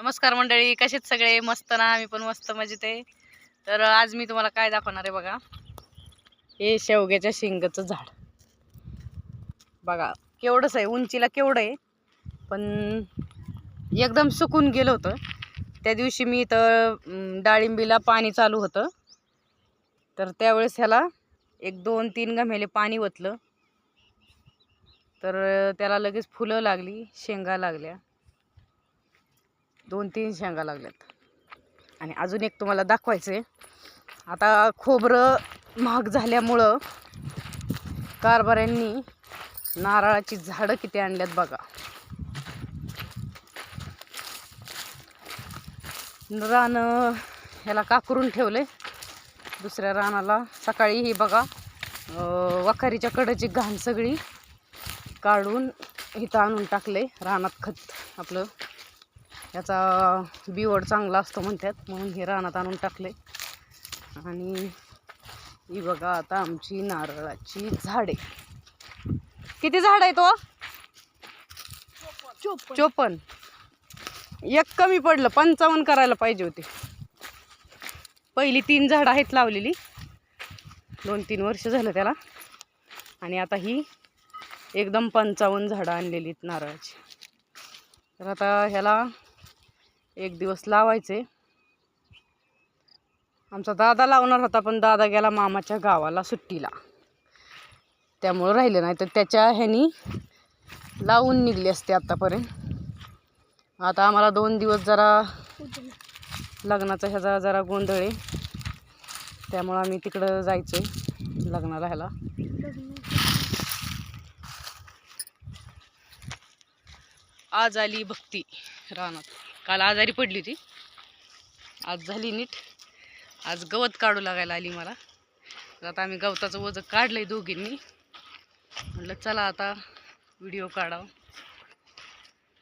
नमस्कार मंडळी, कसेच सगळे? मस्त ना? आम्ही पण मस्त मजेत आहे. तर आज मी तुम्हाला काय दाखवणार आहे बघा. हे शेवग्याच्या शेंगाचं झाड बघा, केवढंच आहे, उंचीला केवढं आहे, पण एकदम सुकून गेलं होतं. त्या दिवशी मी इथं डाळिंबीला पाणी चालू होतं, तर त्यावेळेस ह्याला 1-2-3 गमेले पाणी ओतलं, तर त्याला लगेच फुलं लागली, शेंगा लागल्या, 2-3 शेंगा लागल्यात. आणि अजून एक तुम्हाला दाखवायचंय. आता खोबरं महाग झाल्यामुळं कारभाऱ्यांनी नारळाची झाडं किती आणल्यात बघा. रान ह्याला काकरून ठेवले, दुसऱ्या रानाला. सकाळी ही बघा वखारीच्या कडेची घाण सगळी काढून इथं आणून टाकले रानात. खत आपलं याचा बिवड चांगला असतो म्हणतात, म्हणून हे रानात आणून टाकले. आणि ही बघा आता आमची नारळाची झाडे. किती झाड आहे तो? 54. एक कमी पडलं, 55 करायला पाहिजे होते. पहिली 3 झाडं आहेत लावलेली, 2-3 वर्ष झालं त्याला. आणि आता ही एकदम 55 झाडं आणलेली नारळाची. तर आता ह्याला 1 दिवस लावायचे. आमचा दादा लावणार होता, पण दादा गेला मामाच्या गावाला सुट्टीला, त्यामुळं राहिले नाही. तर त्याच्या ह्यानी लावून निघले असते आत्तापर्यंत. आता आम्हाला 2 दिवस जरा लग्नाचा ह्याचा जरा गोंधळ आहे, त्यामुळं आम्ही तिकडं जायचंय लग्नाला. ह्याला आज आली भक्ती रानात. काल आजारी पडली होती, आज झाली नीट. आज गवत काढू लागायला आली मला. तर आता आम्ही गवताचं वजन काढलंय दोघींनी. म्हटलं चला आता व्हिडिओ काढावं.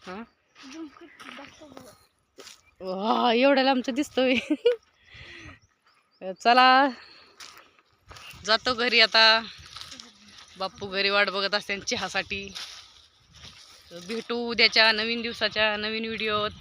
हां, वा, एवढ्याला आमचं दिसतोय. चला जातो घरी आता. बाप्पू घरी वाट बघत असते चहासाठी. भेटू उद्याच्या नवीन दिवसाच्या नवीन व्हिडिओत.